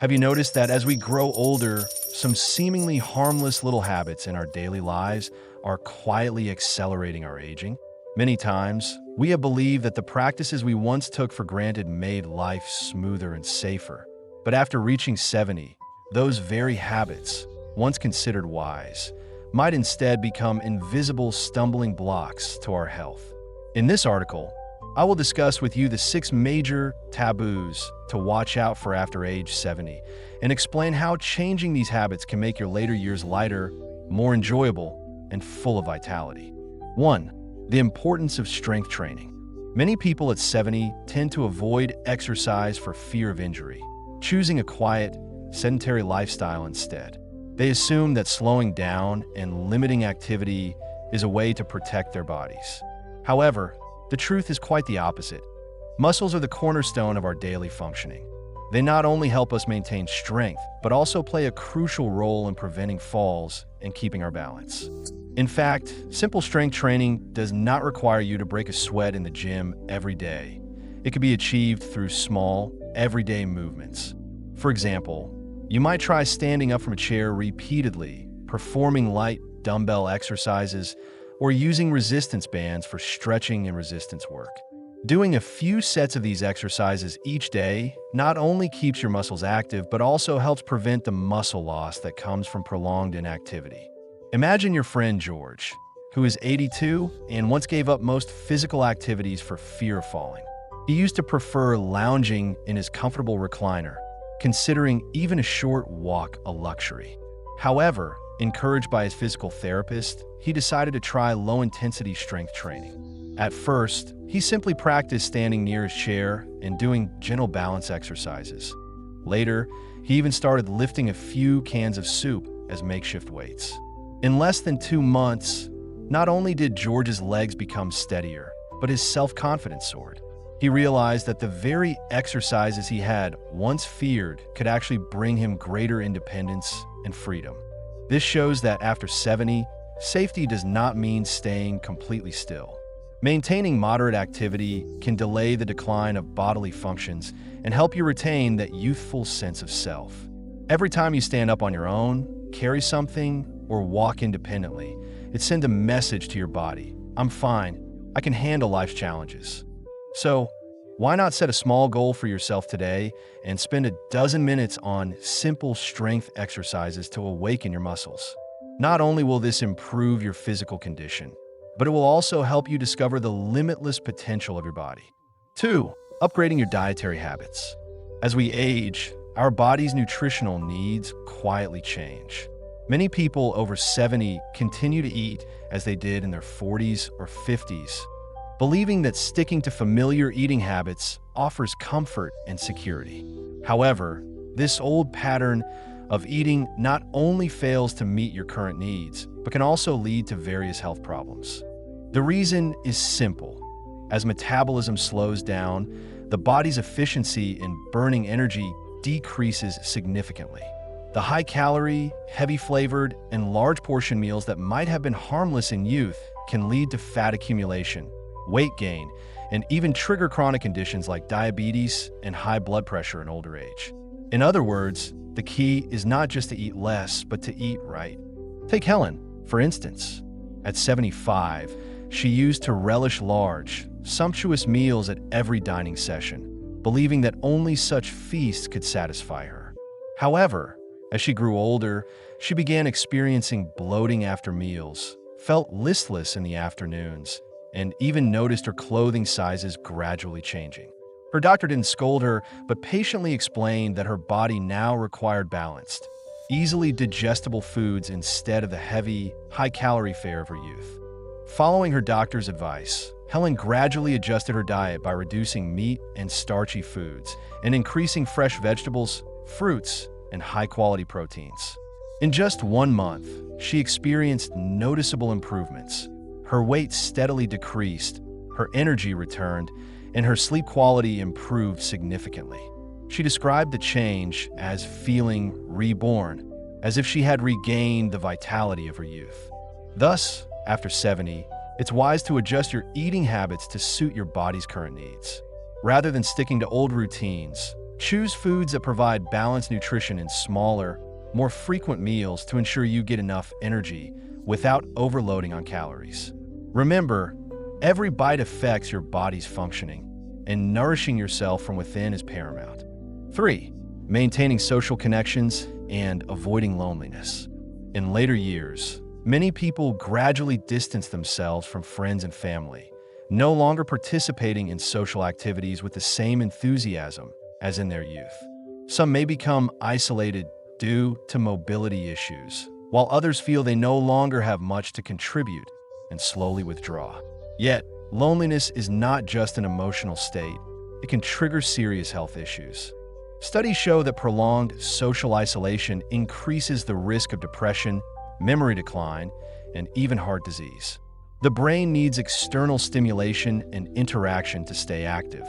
Have you noticed that as we grow older, some seemingly harmless little habits in our daily lives are quietly accelerating our aging? Many times, we have believed that the practices we once took for granted made life smoother and safer. But after reaching 70, those very habits, once considered wise, might instead become invisible stumbling blocks to our health. In this article, I will discuss with you the 6 major taboos to watch out for after age 70 and explain how changing these habits can make your later years lighter, more enjoyable, and full of vitality. 1. The importance of strength training. Many people at 70 tend to avoid exercise for fear of injury, choosing a quiet, sedentary lifestyle instead. They assume that slowing down and limiting activity is a way to protect their bodies. However, the truth is quite the opposite. Muscles are the cornerstone of our daily functioning. They not only help us maintain strength, but also play a crucial role in preventing falls and keeping our balance. In fact, simple strength training does not require you to break a sweat in the gym every day. It can be achieved through small, everyday movements. For example, you might try standing up from a chair repeatedly, performing light dumbbell exercises, or using resistance bands for stretching and resistance work. Doing a few sets of these exercises each day not only keeps your muscles active, but also helps prevent the muscle loss that comes from prolonged inactivity. Imagine your friend George, who is 82 and once gave up most physical activities for fear of falling. He used to prefer lounging in his comfortable recliner, considering even a short walk a luxury. However, encouraged by his physical therapist, he decided to try low-intensity strength training. At first, he simply practiced standing near his chair and doing gentle balance exercises. Later, he even started lifting a few cans of soup as makeshift weights. In less than 2 months, not only did George's legs become steadier, but his self-confidence soared. He realized that the very exercises he had once feared could actually bring him greater independence and freedom. This shows that after 70, safety does not mean staying completely still. Maintaining moderate activity can delay the decline of bodily functions and help you retain that youthful sense of self. Every time you stand up on your own, carry something, or walk independently, it sends a message to your body: I'm fine, I can handle life's challenges. So, why not set a small goal for yourself today and spend a dozen minutes on simple strength exercises to awaken your muscles? Not only will this improve your physical condition, but it will also help you discover the limitless potential of your body. 2. Upgrading your dietary habits. As we age, our body's nutritional needs quietly change. Many people over 70 continue to eat as they did in their 40s or 50s, believing that sticking to familiar eating habits offers comfort and security. However, this old pattern of eating not only fails to meet your current needs, but can also lead to various health problems. The reason is simple. As metabolism slows down, the body's efficiency in burning energy decreases significantly. The high-calorie, heavy-flavored, and large-portion meals that might have been harmless in youth can lead to fat accumulation, weight gain, and even trigger chronic conditions like diabetes and high blood pressure in older age. In other words, the key is not just to eat less, but to eat right. Take Helen, for instance. At 75, she used to relish large, sumptuous meals at every dining session, believing that only such feasts could satisfy her. However, as she grew older, she began experiencing bloating after meals, felt listless in the afternoons, and even noticed her clothing sizes gradually changing. Her doctor didn't scold her, but patiently explained that her body now required balanced, easily digestible foods instead of the heavy, high-calorie fare of her youth. Following her doctor's advice, Helen gradually adjusted her diet by reducing meat and starchy foods and increasing fresh vegetables, fruits, and high-quality proteins. In just 1 month, she experienced noticeable improvements. Her weight steadily decreased, her energy returned, and her sleep quality improved significantly. She described the change as feeling reborn, as if she had regained the vitality of her youth. Thus, after 70, it's wise to adjust your eating habits to suit your body's current needs. Rather than sticking to old routines, Choose foods that provide balanced nutrition in smaller, more frequent meals to ensure you get enough energy without overloading on calories. Remember, every bite affects your body's functioning, and nourishing yourself from within is paramount. 3. Maintaining social connections and avoiding loneliness. In later years, many people gradually distance themselves from friends and family, no longer participating in social activities with the same enthusiasm as in their youth. Some may become isolated due to mobility issues, while others feel they no longer have much to contribute and slowly withdraw. Yet, loneliness is not just an emotional state. It can trigger serious health issues. Studies show that prolonged social isolation increases the risk of depression, memory decline, and even heart disease. The brain needs external stimulation and interaction to stay active.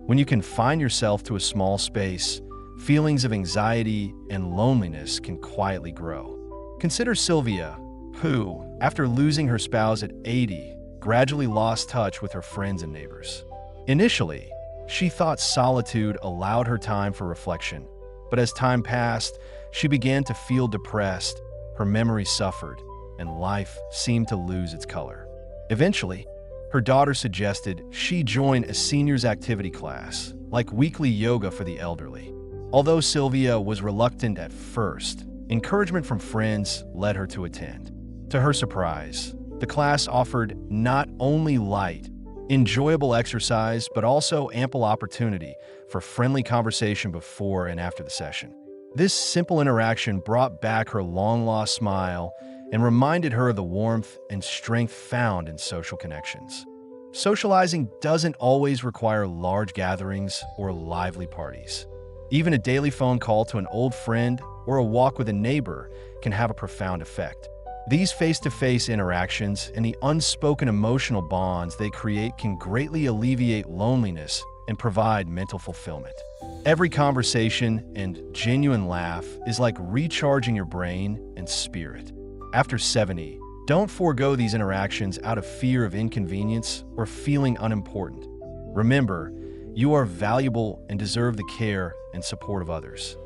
When you confine yourself to a small space, feelings of anxiety and loneliness can quietly grow. Consider Sylvia, who, after losing her spouse at 80, gradually lost touch with her friends and neighbors. Initially, she thought solitude allowed her time for reflection, but as time passed, she began to feel depressed, her memory suffered, and life seemed to lose its color. Eventually, her daughter suggested she join a seniors activity class, like weekly yoga for the elderly. Although Sylvia was reluctant at first, encouragement from friends led her to attend. To her surprise, the class offered not only light, enjoyable exercise, but also ample opportunity for friendly conversation before and after the session. This simple interaction brought back her long-lost smile and reminded her of the warmth and strength found in social connections. Socializing doesn't always require large gatherings or lively parties. Even a daily phone call to an old friend or a walk with a neighbor can have a profound effect. These face-to-face interactions and the unspoken emotional bonds they create can greatly alleviate loneliness and provide mental fulfillment. Every conversation and genuine laugh is like recharging your brain and spirit. After 70, don't forego these interactions out of fear of inconvenience or feeling unimportant. Remember, you are valuable and deserve the care and support of others.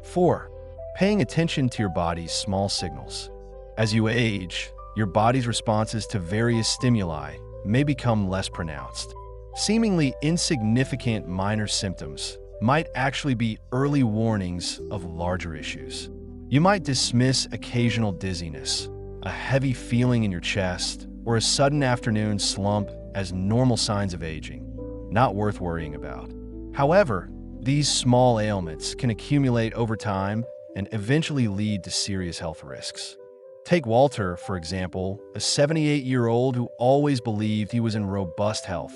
4. Paying attention to your body's small signals. As you age, your body's responses to various stimuli may become less pronounced. Seemingly insignificant minor symptoms might actually be early warnings of larger issues. You might dismiss occasional dizziness, a heavy feeling in your chest, or a sudden afternoon slump as normal signs of aging, not worth worrying about. However, these small ailments can accumulate over time and eventually lead to serious health risks. Take Walter, for example, a 78-year-old who always believed he was in robust health,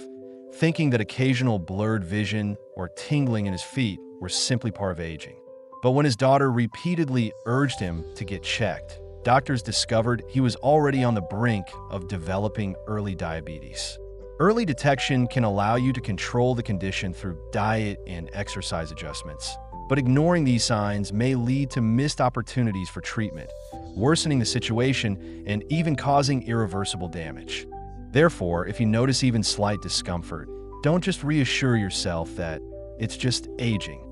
thinking that occasional blurred vision or tingling in his feet were simply part of aging. But when his daughter repeatedly urged him to get checked, doctors discovered he was already on the brink of developing early diabetes. Early detection can allow you to control the condition through diet and exercise adjustments, but ignoring these signs may lead to missed opportunities for treatment, worsening the situation and even causing irreversible damage. Therefore, if you notice even slight discomfort, don't just reassure yourself that it's just aging.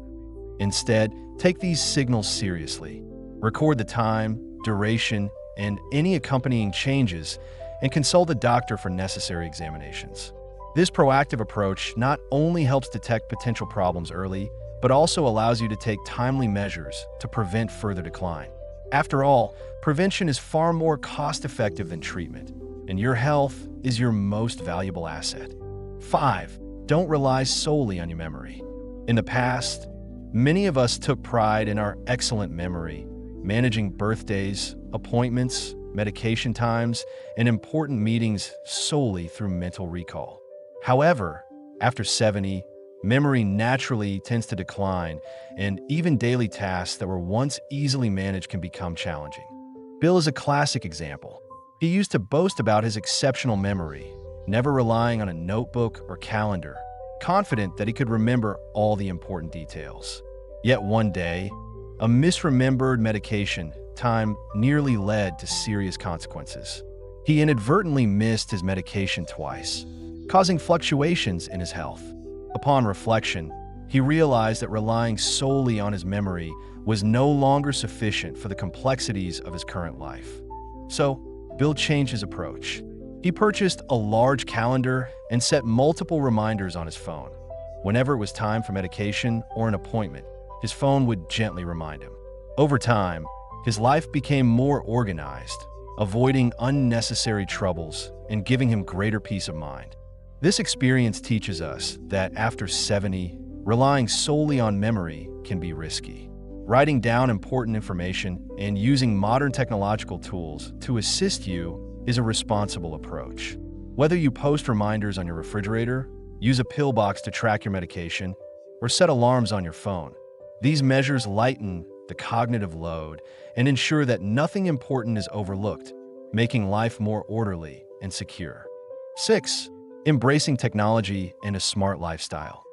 Instead, take these signals seriously. Record the time, duration, and any accompanying changes, and consult a doctor for necessary examinations. This proactive approach not only helps detect potential problems early, but also allows you to take timely measures to prevent further decline. After all, prevention is far more cost-effective than treatment, and your health is your most valuable asset. 5. Don't rely solely on your memory. In the past, many of us took pride in our excellent memory, managing birthdays, appointments, medication times, and important meetings solely through mental recall. However, after 70, memory naturally tends to decline, and even daily tasks that were once easily managed can become challenging. Bill is a classic example. He used to boast about his exceptional memory, never relying on a notebook or calendar, confident that he could remember all the important details. Yet one day, a misremembered medication time nearly led to serious consequences. He inadvertently missed his medication twice, causing fluctuations in his health. Upon reflection, He realized that relying solely on his memory was no longer sufficient for the complexities of his current life. So, Bill changed his approach. He purchased a large calendar and set multiple reminders on his phone. Whenever it was time for medication or an appointment, his phone would gently remind him. Over time, his life became more organized, avoiding unnecessary troubles and giving him greater peace of mind. This experience teaches us that after 70, relying solely on memory can be risky. Writing down important information and using modern technological tools to assist you is a responsible approach. Whether you post reminders on your refrigerator, use a pill box to track your medication, or set alarms on your phone, these measures lighten the cognitive load and ensure that nothing important is overlooked, making life more orderly and secure. 6. Embracing technology and a smart lifestyle.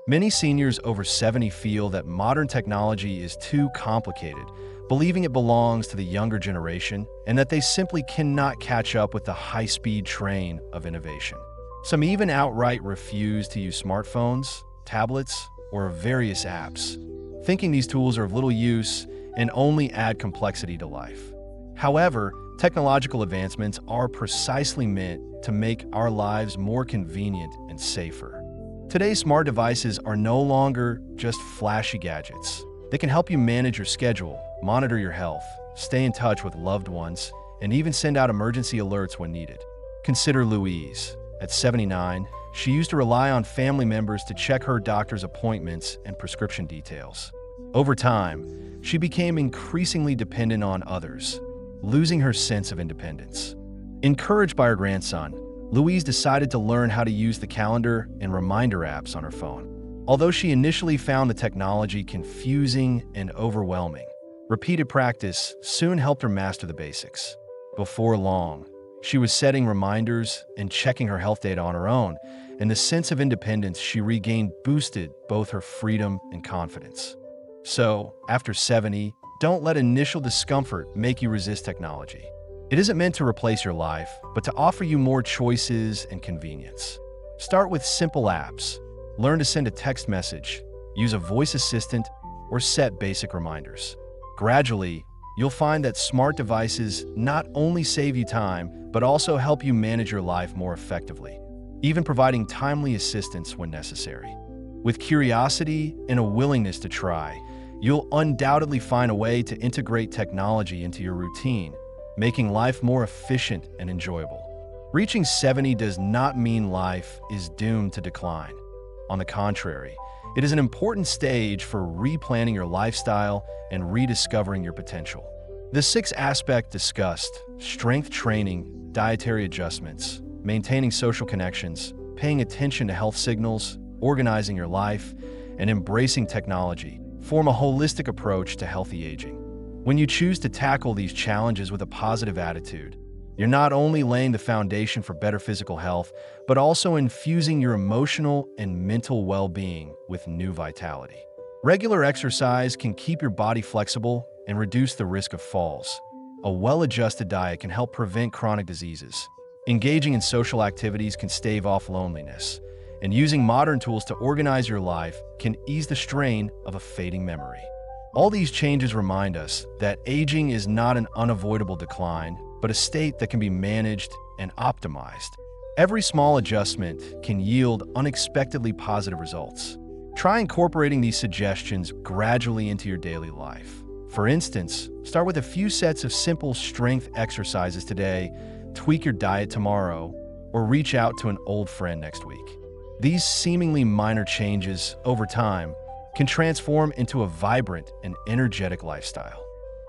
Many seniors over 70 feel that modern technology is too complicated, believing it belongs to the younger generation and that they simply cannot catch up with the high-speed train of innovation. Some even outright refuse to use smartphones, tablets, or various apps, thinking these tools are of little use and only add complexity to life. However, technological advancements are precisely meant to make our lives more convenient and safer. Today's smart devices are no longer just flashy gadgets. They can help you manage your schedule, monitor your health, stay in touch with loved ones, and even send out emergency alerts when needed. Consider Louise. At 79, she used to rely on family members to check her doctor's appointments and prescription details. Over time, she became increasingly dependent on others, losing her sense of independence. Encouraged by her grandson, Louise decided to learn how to use the calendar and reminder apps on her phone. Although she initially found the technology confusing and overwhelming, repeated practice soon helped her master the basics. Before long, she was setting reminders and checking her health data on her own, and the sense of independence she regained boosted both her freedom and confidence. So, after 70, don't let initial discomfort make you resist technology. It isn't meant to replace your life, but to offer you more choices and convenience. Start with simple apps. Learn to send a text message, use a voice assistant, or set basic reminders. Gradually, you'll find that smart devices not only save you time, but also help you manage your life more effectively, even providing timely assistance when necessary. With curiosity and a willingness to try, you'll undoubtedly find a way to integrate technology into your routine, making life more efficient and enjoyable. Reaching 70 does not mean life is doomed to decline. On the contrary, it is an important stage for replanning your lifestyle and rediscovering your potential. The 6th aspect discussed, strength training, dietary adjustments, maintaining social connections, paying attention to health signals, organizing your life, and embracing technology, form a holistic approach to healthy aging. When you choose to tackle these challenges with a positive attitude, you're not only laying the foundation for better physical health, but also infusing your emotional and mental well-being with new vitality. Regular exercise can keep your body flexible and reduce the risk of falls. A well-adjusted diet can help prevent chronic diseases. Engaging in social activities can stave off loneliness. And using modern tools to organize your life can ease the strain of a fading memory. All these changes remind us that aging is not an unavoidable decline, but a state that can be managed and optimized. Every small adjustment can yield unexpectedly positive results. Try incorporating these suggestions gradually into your daily life. For instance, start with a few sets of simple strength exercises today, tweak your diet tomorrow, or reach out to an old friend next week. These seemingly minor changes, over time, can transform into a vibrant and energetic lifestyle.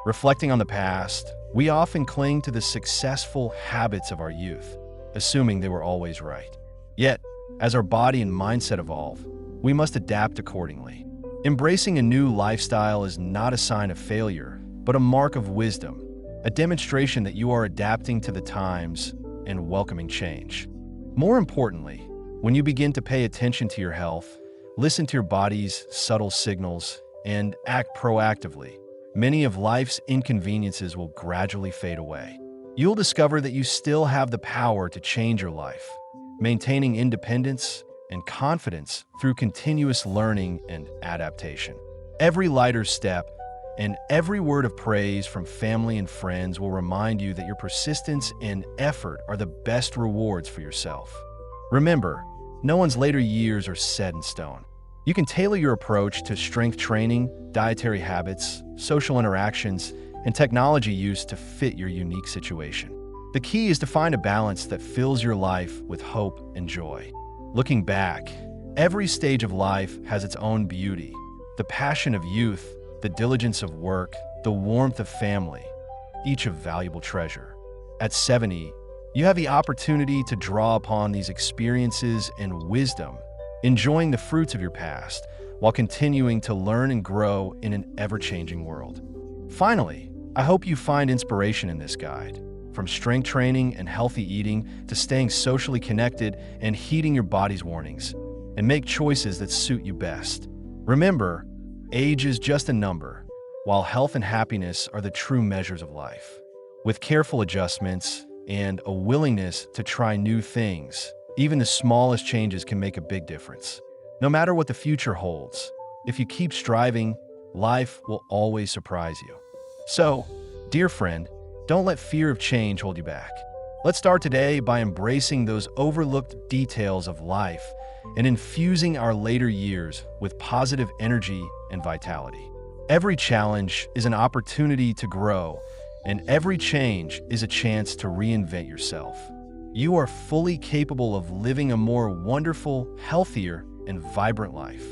Reflecting on the past, we often cling to the successful habits of our youth, assuming they were always right. Yet, as our body and mindset evolve, we must adapt accordingly. Embracing a new lifestyle is not a sign of failure, but a mark of wisdom, a demonstration that you are adapting to the times and welcoming change. More importantly, when you begin to pay attention to your health, listen to your body's subtle signals, and act proactively, many of life's inconveniences will gradually fade away. You'll discover that you still have the power to change your life, maintaining independence and confidence through continuous learning and adaptation. Every lighter step and every word of praise from family and friends will remind you that your persistence and effort are the best rewards for yourself. Remember, no one's later years are set in stone. You can tailor your approach to strength training, dietary habits, social interactions, and technology use to fit your unique situation. The key is to find a balance that fills your life with hope and joy. Looking back, every stage of life has its own beauty. The passion of youth, the diligence of work, the warmth of family, each a valuable treasure. At 70, you have the opportunity to draw upon these experiences and wisdom, enjoying the fruits of your past while continuing to learn and grow in an ever-changing world. Finally, I hope you find inspiration in this guide. From strength training and healthy eating to staying socially connected and heeding your body's warnings, and make choices that suit you best. Remember, age is just a number, while health and happiness are the true measures of life. With careful adjustments and a willingness to try new things, even the smallest changes can make a big difference. No matter what the future holds, if you keep striving, life will always surprise you. So, dear friend, don't let fear of change hold you back. Let's start today by embracing those overlooked details of life and infusing our later years with positive energy and vitality. Every challenge is an opportunity to grow, and every change is a chance to reinvent yourself. You are fully capable of living a more wonderful, healthier, and vibrant life.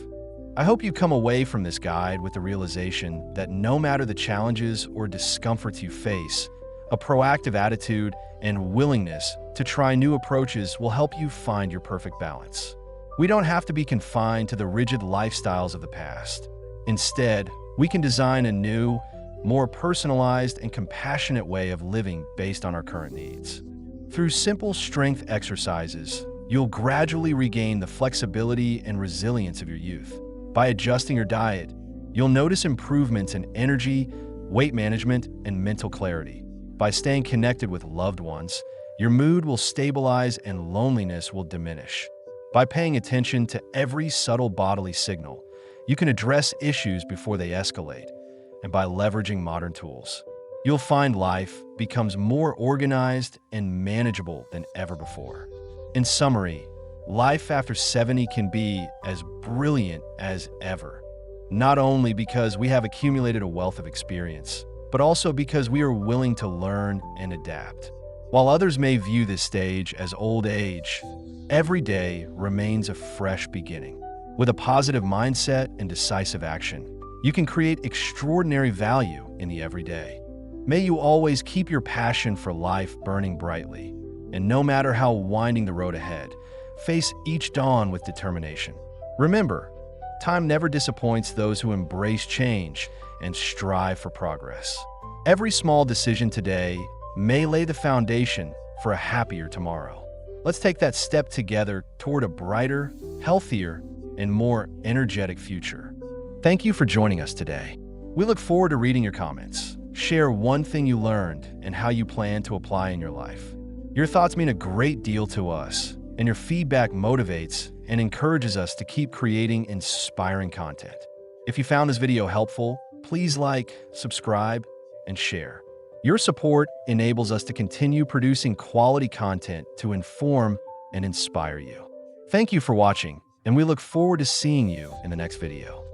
I hope you come away from this guide with the realization that no matter the challenges or discomforts you face, a proactive attitude and willingness to try new approaches will help you find your perfect balance. We don't have to be confined to the rigid lifestyles of the past. Instead, we can design a new, more personalized and compassionate way of living based on our current needs. Through simple strength exercises, you'll gradually regain the flexibility and resilience of your youth. By adjusting your diet, you'll notice improvements in energy, weight management, and mental clarity. By staying connected with loved ones, your mood will stabilize and loneliness will diminish. By paying attention to every subtle bodily signal, you can address issues before they escalate. And by leveraging modern tools, you'll find life becomes more organized and manageable than ever before. In summary, life after 70 can be as brilliant as ever, not only because we have accumulated a wealth of experience, but also because we are willing to learn and adapt. While others may view this stage as old age, every day remains a fresh beginning. With a positive mindset and decisive action, you can create extraordinary value in the everyday. May you always keep your passion for life burning brightly, and no matter how winding the road ahead, face each dawn with determination. Remember, time never disappoints those who embrace change and strive for progress. Every small decision today may lay the foundation for a happier tomorrow. Let's take that step together toward a brighter, healthier, and more energetic future. Thank you for joining us today. We look forward to reading your comments. Share one thing you learned and how you plan to apply in your life. Your thoughts mean a great deal to us, and your feedback motivates and encourages us to keep creating inspiring content. If you found this video helpful, please like, subscribe, and share. Your support enables us to continue producing quality content to inform and inspire you. Thank you for watching, and we look forward to seeing you in the next video.